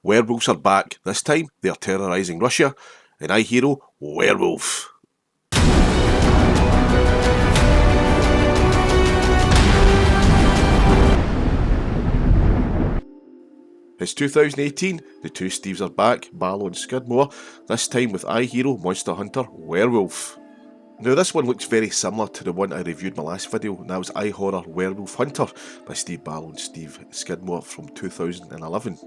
Werewolves are back. This time, they are terrorising Russia in iHERO Werewolf. It's 2018, the two Steves are back, Barlow and Skidmore, this time with iHERO Monster Hunter Werewolf. Now this one looks very similar to the one I reviewed in my last video, and that was iHorror Werewolf Hunter by Steve Barlow and Steve Skidmore from 2011.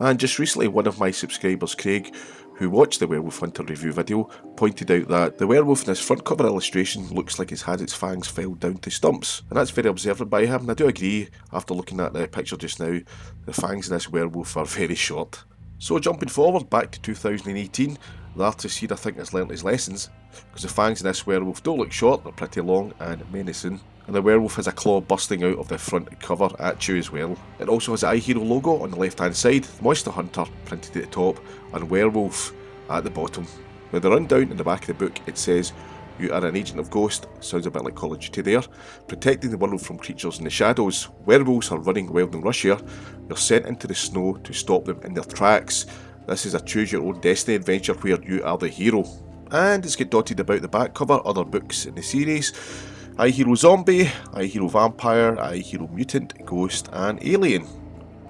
And just recently one of my subscribers, Craig, who watched the Werewolf Hunter review video, pointed out that the werewolf in his front cover illustration looks like it's had its fangs filed down to stumps. And that's very observant by him, and I do agree, after looking at the picture just now, the fangs in this werewolf are very short. So jumping forward back to 2018, the artist here I think has learnt his lessons, because the fangs in this werewolf don't look short, they're pretty long and menacing. And the werewolf has a claw bursting out of the front cover at you as well. It also has the iHERO logo on the left hand side, Monster Hunter printed at the top, and Werewolf at the bottom. Now the rundown in the back of the book, it says, you are an agent of Ghost, sounds a bit like Call of Duty there, protecting the world from creatures in the shadows. Werewolves are running wild in Russia. You're sent into the snow to stop them in their tracks. This is a choose your own destiny adventure where you are the hero. And it's got dotted about the back cover, other books in the series. iHERO Zombie, iHERO Vampire, iHERO Mutant, Ghost and Alien.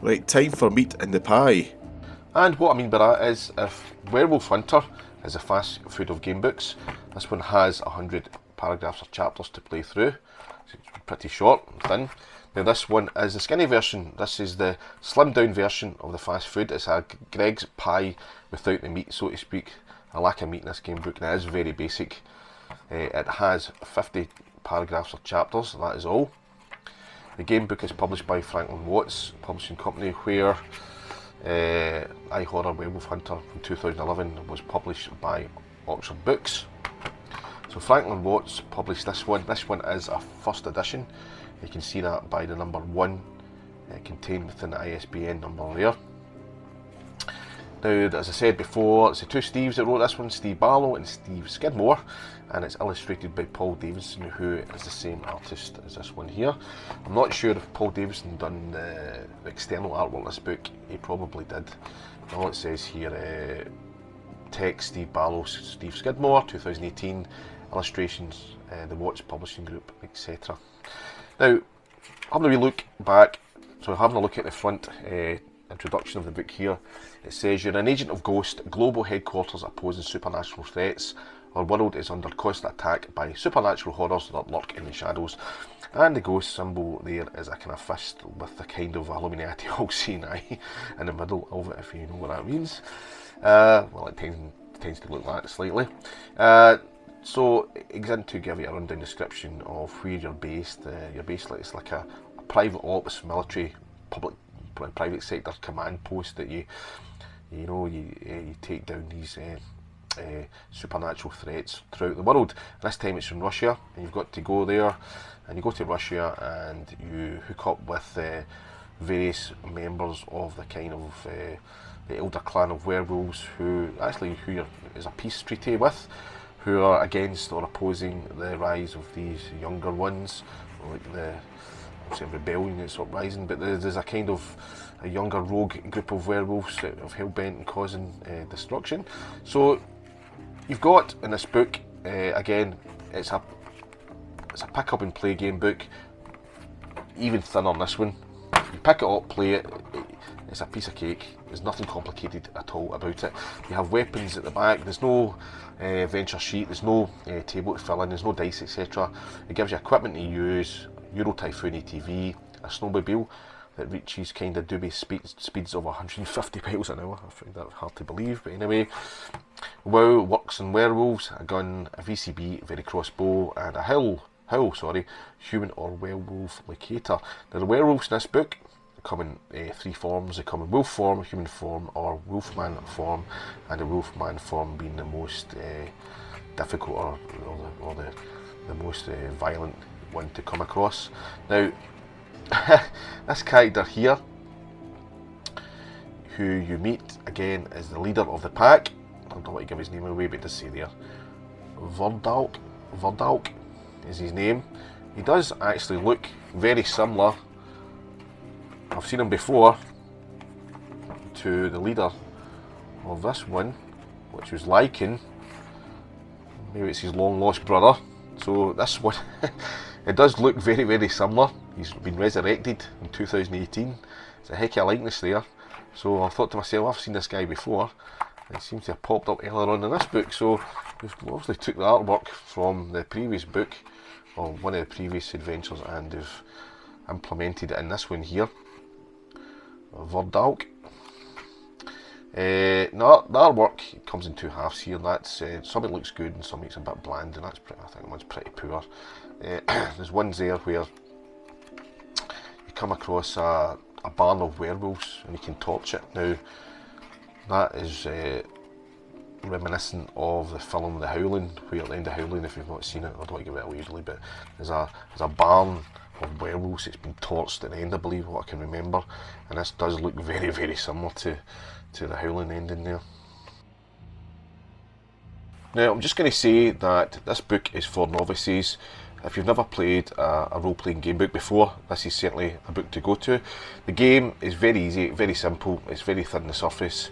Right, time for meat in the pie. And what I mean by that is, if Werewolf Hunter is a fast food of game books, this one has 100 paragraphs or chapters to play through. So it's pretty short and thin. Now this one is the skinny version. This is the slimmed down version of the fast food. It's a Greg's pie without the meat, so to speak. A lack of meat in this game book, and it is very basic. It has 50 paragraphs or chapters, that is all. The game book is published by Franklin Watts Publishing Company, where iHorror Werewolf Hunter from 2011 was published by Oxford Books. So Franklin Watts published this one. This one is a first edition. You can see that by the number 1 contained within the ISBN number there. Now, as I said before, it's the two Steves that wrote this one, Steve Barlow and Steve Skidmore, and it's illustrated by Paul Davidson, who is the same artist as this one here. I'm not sure if Paul Davidson done the external artwork in this book. He probably did. All it says here, text Steve Barlow, Steve Skidmore, 2018, illustrations, the Watts Publishing Group, etc. Now, having a wee look back, so having a look at the front introduction of the book here, it says you're an agent of Ghost, global headquarters opposing supernatural threats. Our world is under constant attack by supernatural horrors that lurk in the shadows. And the ghost symbol there is a kind of fist with a kind of Illuminati all-seeing eye in the middle of it, if you know what that means. Well, it tends to look like that slightly. So it's going to give you a rundown description of where you're based. You're based like it's like a private ops, military, public, private sector command post that you take down these supernatural threats throughout the world. This time it's in Russia, and you've got to go there, and you go to Russia and you hook up with various members of the kind of the elder clan of werewolves who is a peace treaty with, who are against or opposing the rise of these younger ones, like the rebellion that's uprising, but there's a kind of a younger rogue group of werewolves that have hell-bent on causing destruction. So you've got in this book, again, it's a pick up and play game book, even thinner on this one. You pick it up, play it, it's a piece of cake. There's nothing complicated at all about it. You have weapons at the back, there's no adventure sheet, there's no table to fill in, there's no dice, etc. It gives you equipment to use, Euro Typhoon ATV, a snowmobile that reaches kind of dubious speeds of 150 miles an hour. I find that hard to believe, but anyway. WoW works in werewolves, a gun, a VCB, very crossbow, and a howl, human or werewolf locator. Now the werewolves in this book come in 3 forms. They come in wolf form, human form, or wolfman form, and the wolfman form being the most difficult or the most violent one to come across. Now, this character here, who you meet again, is the leader of the pack. I don't want to give his name away, but it does say there. Verdalk is his name. He does actually look very similar. I've seen him before to the leader of this one, which was Lycan. Maybe it's his long lost brother. So this one, it does look very, very similar. He's been resurrected in 2018. It's a heck of a likeness there. So I thought to myself, I've seen this guy before. It seems to have popped up earlier on in this book. So we've obviously took the artwork from the previous book, or one of the previous adventures, and have implemented it in this one here. Verdalk. No, the artwork comes in two halves here. That's some it looks good and some it's a bit bland, and that's I think one's pretty poor. There's ones there where you come across a barn of werewolves and you can torch it. Now that is reminiscent of the film The Howling, where at the end of Howling, if you've not seen it, I don't want to give it away usually, but there's a barn of werewolves that's been torched at the end, I believe, what I can remember, and this does look very, very similar to the Howling ending there. Now I'm just going to say that this book is for novices. If you've never played a role-playing game book before, this is certainly a book to go to. The game is very easy, very simple, it's very thin on the surface.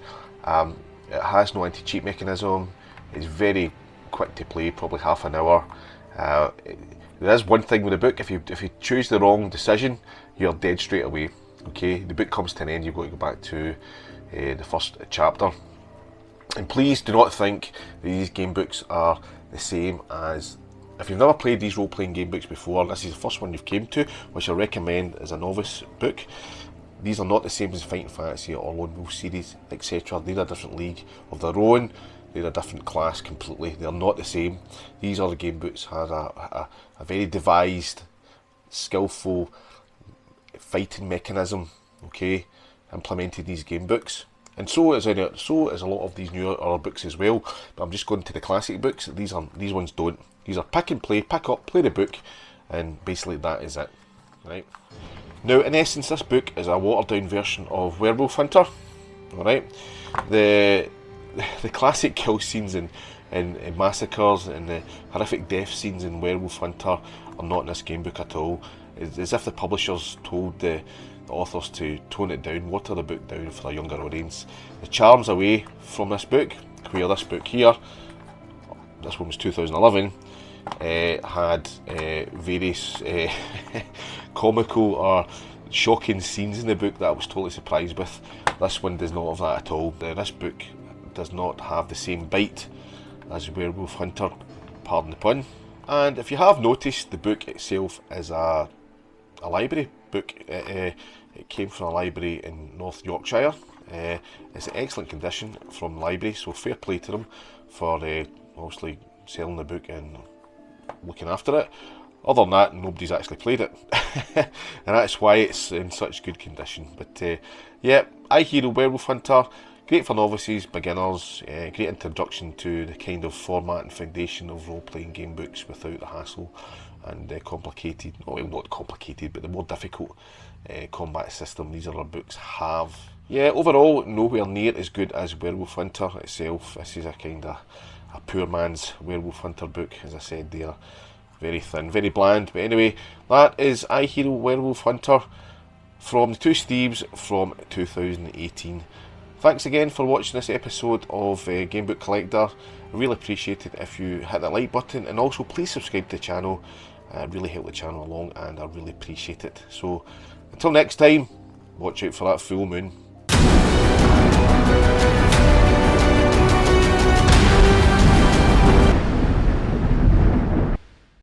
It has no anti-cheat mechanism, it's very quick to play, probably half an hour. There is one thing with the book, if you choose the wrong decision, you're dead straight away. Okay, the book comes to an end, you've got to go back to the first chapter. And please do not think that these game books are the same as, if you've never played these role-playing game books before, this is the first one you've came to, which I recommend as a novice book. These are not the same as Fighting Fantasy or Lone Wolf series, etc. They're a different league of their own. They're a different class completely. They're not the same. These other game books have a very devised, skillful fighting mechanism, okay, implemented these game books. And so is a lot of these newer other books as well. But I'm just going to the classic books. These ones don't. These are pick and play, pick up, play the book, and basically that is it. Right. Now, in essence, this book is a watered-down version of Werewolf Hunter. All right. The classic kill scenes and massacres and the horrific death scenes in Werewolf Hunter are not in this game book at all. It's as if the publishers told the authors to tone it down, water the book down for a younger audience. The charm's away from this book, where this book here, this one was 2011, had various comical or shocking scenes in the book that I was totally surprised with. This one does not have that at all. This book does not have the same bite as Werewolf Hunter, pardon the pun. And if you have noticed, the book itself is a library book. It came from a library in North Yorkshire. It's in excellent condition from the library, so fair play to them for obviously selling the book and looking after it. Other than that, nobody's actually played it, and that's why it's in such good condition. But yeah, iHERO Werewolf Hunter, great for novices, beginners, great introduction to the kind of format and foundation of role-playing game books without the hassle and complicated, well, not complicated, but the more difficult combat system these other books have. Yeah, overall, nowhere near as good as Werewolf Hunter itself. This is a kind of a poor man's Werewolf Hunter book, as I said there. Very thin, very bland. But anyway, that is iHERO Werewolf Hunter from the two Steves from 2018. Thanks again for watching this episode of Gamebook Collector. I really appreciate it if you hit that like button, and also please subscribe to the channel. It really helped the channel along, and I really appreciate it. So until next time, watch out for that full moon.